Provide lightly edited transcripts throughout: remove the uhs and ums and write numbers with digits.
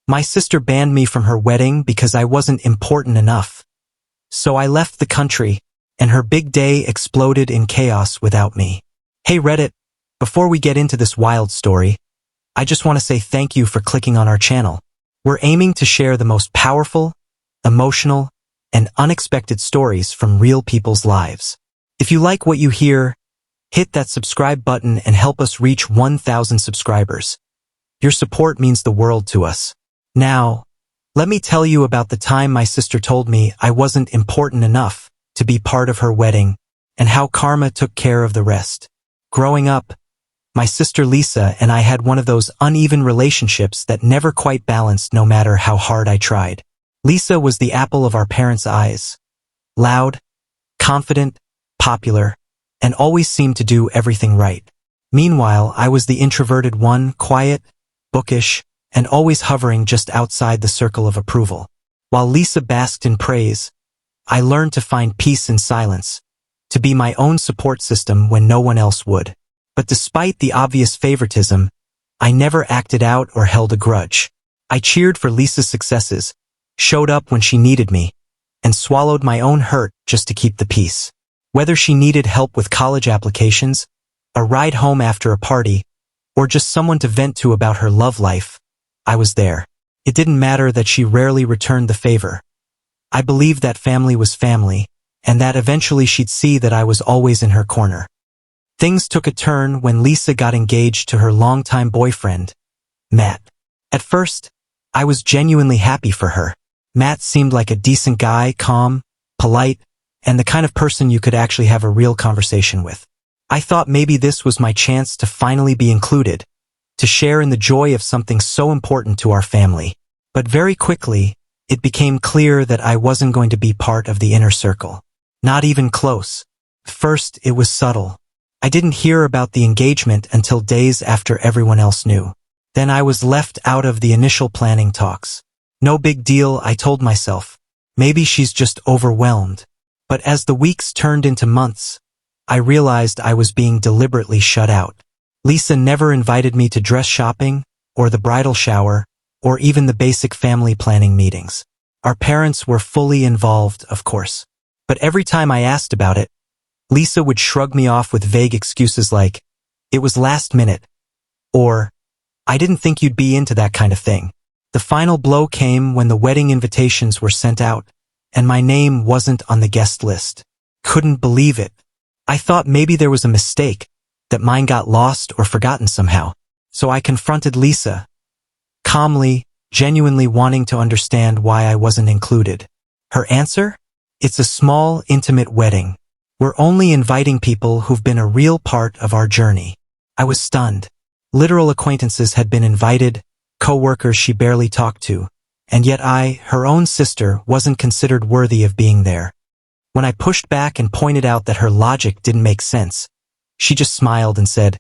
My sister banned me from her wedding because I wasn't important enough. So I left the country, and her big day exploded in chaos without me. Hey Reddit, before we get into this wild story, I just want to say thank you for clicking on our channel. We're aiming to share the most powerful, emotional, and unexpected stories from real people's lives. If you like what you hear, hit that subscribe button and help us reach 1,000 subscribers. Your support means the world to us. Now, let me tell you about the time my sister told me I wasn't important enough to be part of her wedding and how karma took care of the rest. Growing up, my sister Lisa and I had one of those uneven relationships that never quite balanced no matter how hard I tried. Lisa was the apple of our parents' eyes. Loud, confident, popular, and always seemed to do everything right. Meanwhile, I was the introverted one, quiet, bookish, and always hovering just outside the circle of approval. While Lisa basked in praise, I learned to find peace in silence, to be my own support system when no one else would. But despite the obvious favoritism, I never acted out or held a grudge. I cheered for Lisa's successes, showed up when she needed me, and swallowed my own hurt just to keep the peace. Whether she needed help with college applications, a ride home after a party, or just someone to vent to about her love life, I was there. It didn't matter that she rarely returned the favor. I believed that family was family, and that eventually she'd see that I was always in her corner. Things took a turn when Lisa got engaged to her longtime boyfriend, Matt. At first, I was genuinely happy for her. Matt seemed like a decent guy, calm, polite, and the kind of person you could actually have a real conversation with. I thought maybe this was my chance to finally be included, to share in the joy of something so important to our family. But very quickly, it became clear that I wasn't going to be part of the inner circle. Not even close. First, it was subtle. I didn't hear about the engagement until days after everyone else knew. Then I was left out of the initial planning talks. No big deal, I told myself. Maybe she's just overwhelmed. But as the weeks turned into months, I realized I was being deliberately shut out. Lisa never invited me to dress shopping, or the bridal shower, or even the basic family planning meetings. Our parents were fully involved, of course. But every time I asked about it, Lisa would shrug me off with vague excuses like, "It was last minute," or, "I didn't think you'd be into that kind of thing." The final blow came when the wedding invitations were sent out, and my name wasn't on the guest list. Couldn't believe it. I thought maybe there was a mistake, that mine got lost or forgotten somehow. So I confronted Lisa, calmly, genuinely wanting to understand why I wasn't included. Her answer? "It's a small, intimate wedding. We're only inviting people who've been a real part of our journey." I was stunned. Literal acquaintances had been invited, co-workers she barely talked to, and yet I, her own sister, wasn't considered worthy of being there. When I pushed back and pointed out that her logic didn't make sense, she just smiled and said,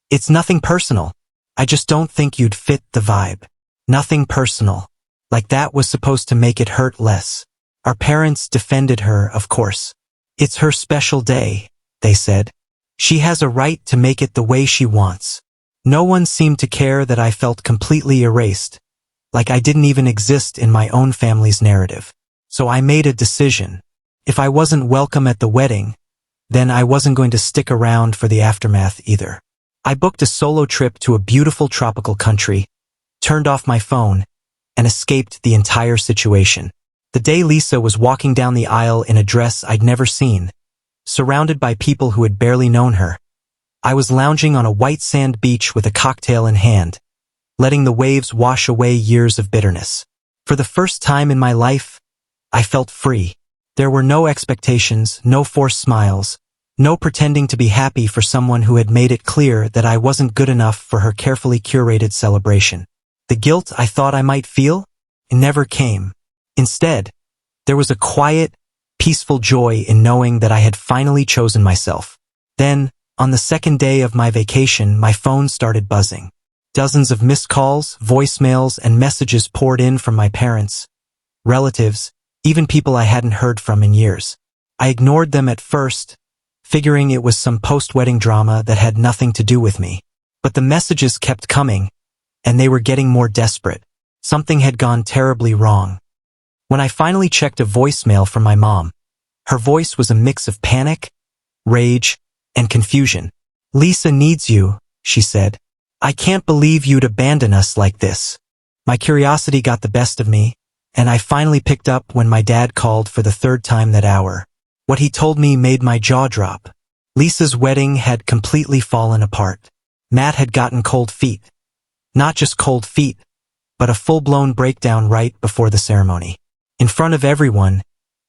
"It's nothing personal. I just don't think you'd fit the vibe." Nothing personal. Like that was supposed to make it hurt less. Our parents defended her, of course. "It's her special day," they said. "She has a right to make it the way she wants." No one seemed to care that I felt completely erased, like I didn't even exist in my own family's narrative. So I made a decision. If I wasn't welcome at the wedding, then I wasn't going to stick around for the aftermath either. I booked a solo trip to a beautiful tropical country, turned off my phone, and escaped the entire situation. The day Lisa was walking down the aisle in a dress I'd never seen, surrounded by people who had barely known her, I was lounging on a white sand beach with a cocktail in hand, letting the waves wash away years of bitterness. For the first time in my life, I felt free. There were no expectations, no forced smiles, no pretending to be happy for someone who had made it clear that I wasn't good enough for her carefully curated celebration. The guilt I thought I might feel never came. Instead, there was a quiet, peaceful joy in knowing that I had finally chosen myself. Then, on the second day of my vacation, my phone started buzzing. Dozens of missed calls, voicemails, and messages poured in from my parents, relatives, even people I hadn't heard from in years. I ignored them at first, figuring it was some post-wedding drama that had nothing to do with me. But the messages kept coming, and they were getting more desperate. Something had gone terribly wrong. When I finally checked a voicemail from my mom, her voice was a mix of panic, rage, and confusion. "Lisa needs you," she said. "I can't believe you'd abandon us like this." My curiosity got the best of me, and I finally picked up when my dad called for the third time that hour. What he told me made my jaw drop. Lisa's wedding had completely fallen apart. Matt had gotten cold feet. Not just cold feet, but a full-blown breakdown right before the ceremony. In front of everyone,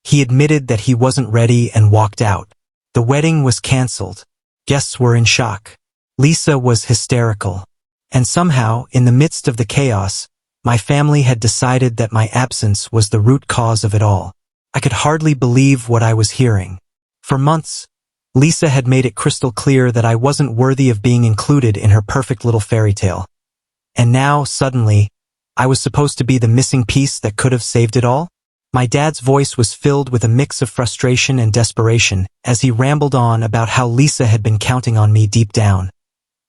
he admitted that he wasn't ready and walked out. The wedding was canceled. Guests were in shock. Lisa was hysterical. And somehow, in the midst of the chaos, my family had decided that my absence was the root cause of it all. I could hardly believe what I was hearing. For months, Lisa had made it crystal clear that I wasn't worthy of being included in her perfect little fairy tale. And now, suddenly, I was supposed to be the missing piece that could have saved it all? My dad's voice was filled with a mix of frustration and desperation as he rambled on about how Lisa had been counting on me deep down,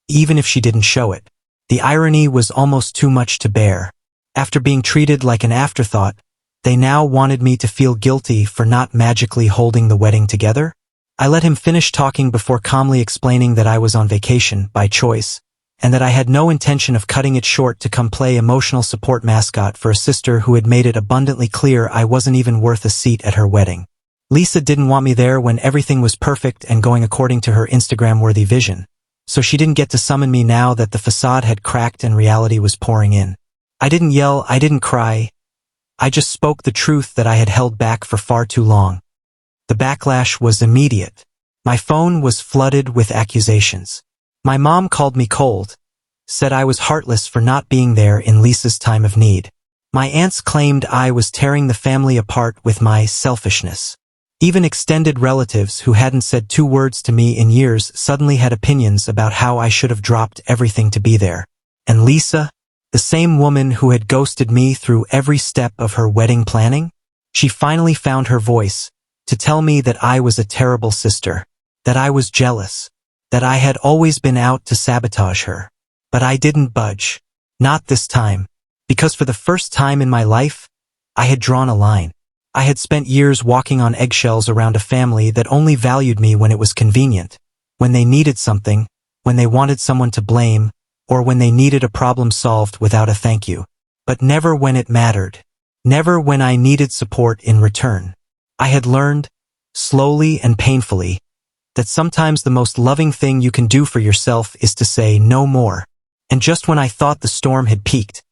even if she didn't show it. The irony was almost too much to bear. After being treated like an afterthought, they now wanted me to feel guilty for not magically holding the wedding together? I let him finish talking before calmly explaining that I was on vacation by choice, and that I had no intention of cutting it short to come play emotional support mascot for a sister who had made it abundantly clear I wasn't even worth a seat at her wedding. Lisa didn't want me there when everything was perfect and going according to her Instagram-worthy vision, so she didn't get to summon me now that the facade had cracked and reality was pouring in. I didn't yell, I didn't cry. I just spoke the truth that I had held back for far too long. The backlash was immediate. My phone was flooded with accusations. My mom called me cold, said I was heartless for not being there in Lisa's time of need. My aunts claimed I was tearing the family apart with my selfishness. Even extended relatives who hadn't said two words to me in years suddenly had opinions about how I should have dropped everything to be there. And Lisa, the same woman who had ghosted me through every step of her wedding planning, she finally found her voice to tell me that I was a terrible sister, that I was jealous, that I had always been out to sabotage her. But I didn't budge. Not this time. Because for the first time in my life, I had drawn a line. I had spent years walking on eggshells around a family that only valued me when it was convenient, when they needed something, when they wanted someone to blame, or when they needed a problem solved without a thank you. But never when it mattered. Never when I needed support in return. I had learned, slowly and painfully, that sometimes the most loving thing you can do for yourself is to say no more. And just when I thought the storm had peaked,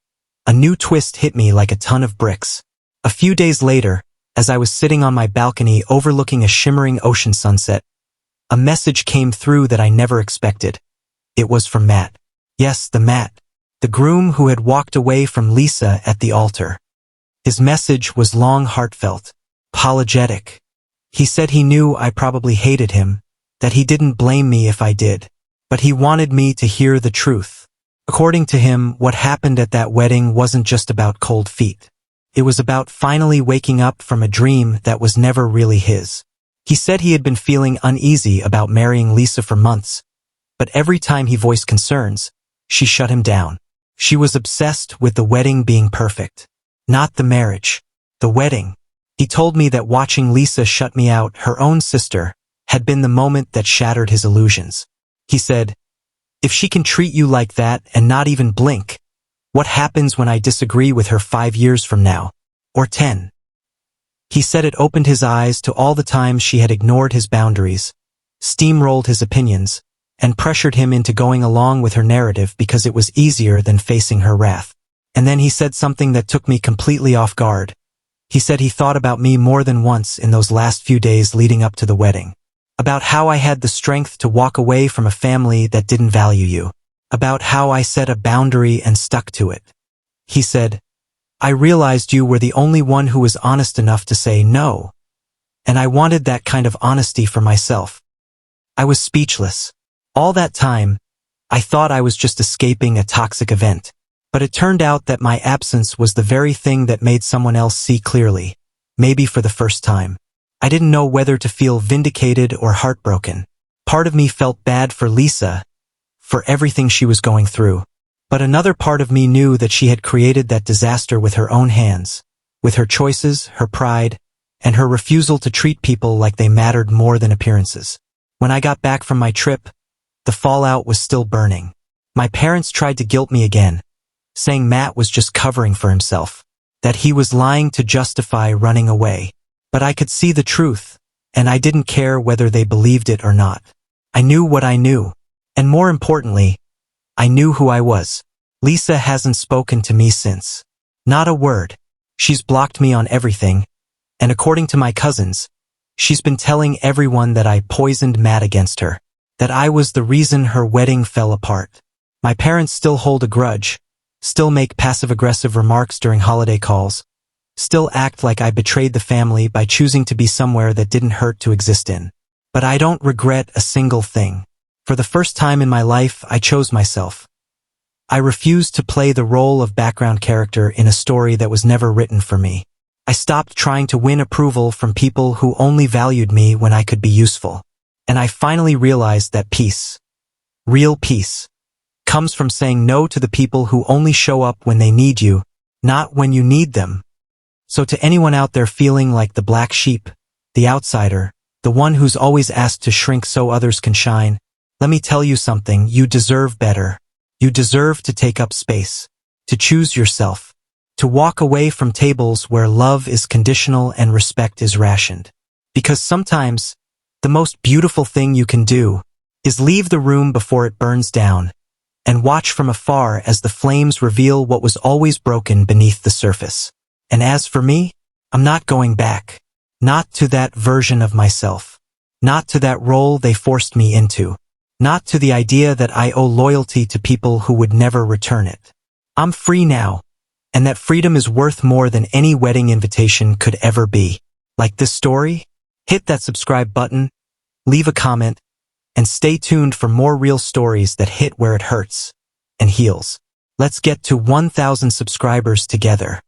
a new twist hit me like a ton of bricks. A few days later, as I was sitting on my balcony overlooking a shimmering ocean sunset, a message came through that I never expected. It was from Matt. Yes, the Matt, the groom who had walked away from Lisa at the altar. His message was long, heartfelt, apologetic. He said he knew I probably hated him, that he didn't blame me if I did, but he wanted me to hear the truth. According to him, what happened at that wedding wasn't just about cold feet. It was about finally waking up from a dream that was never really his. He said he had been feeling uneasy about marrying Lisa for months, but every time he voiced concerns, she shut him down. She was obsessed with the wedding being perfect. Not the marriage. The wedding. He told me that watching Lisa shut me out, her own sister, had been the moment that shattered his illusions. He said, "If she can treat you like that and not even blink, what happens when I disagree with her 5 years from now? Or 10? He said it opened his eyes to all the times she had ignored his boundaries, steamrolled his opinions, and pressured him into going along with her narrative because it was easier than facing her wrath. And then he said something that took me completely off guard. He said he thought about me more than once in those last few days leading up to the wedding. About how I had the strength to walk away from a family that didn't value you. About how I set a boundary and stuck to it. He said, "I realized you were the only one who was honest enough to say no. And I wanted that kind of honesty for myself." I was speechless. All that time, I thought I was just escaping a toxic event. But it turned out that my absence was the very thing that made someone else see clearly, maybe for the first time. I didn't know whether to feel vindicated or heartbroken. Part of me felt bad for Lisa, for everything she was going through. But another part of me knew that she had created that disaster with her own hands, with her choices, her pride, and her refusal to treat people like they mattered more than appearances. When I got back from my trip, the fallout was still burning. My parents tried to guilt me again, saying Matt was just covering for himself, that he was lying to justify running away. But I could see the truth, and I didn't care whether they believed it or not. I knew what I knew, and more importantly, I knew who I was. Lisa hasn't spoken to me since. Not a word. She's blocked me on everything, and according to my cousins, she's been telling everyone that I poisoned Matt against her, that I was the reason her wedding fell apart. My parents still hold a grudge, still make passive-aggressive remarks during holiday calls, still act like I betrayed the family by choosing to be somewhere that didn't hurt to exist in. But I don't regret a single thing. For the first time in my life, I chose myself. I refused to play the role of background character in a story that was never written for me. I stopped trying to win approval from people who only valued me when I could be useful. And I finally realized that peace, real peace, comes from saying no to the people who only show up when they need you, not when you need them. So to anyone out there feeling like the black sheep, the outsider, the one who's always asked to shrink so others can shine, let me tell you something, you deserve better. You deserve to take up space, to choose yourself, to walk away from tables where love is conditional and respect is rationed. Because sometimes, the most beautiful thing you can do is leave the room before it burns down and watch from afar as the flames reveal what was always broken beneath the surface. And as for me, I'm not going back. Not to that version of myself. Not to that role they forced me into. Not to the idea that I owe loyalty to people who would never return it. I'm free now, and that freedom is worth more than any wedding invitation could ever be. Like this story? Hit that subscribe button, leave a comment, and stay tuned for more real stories that hit where it hurts and heals. Let's get to 1,000 subscribers together.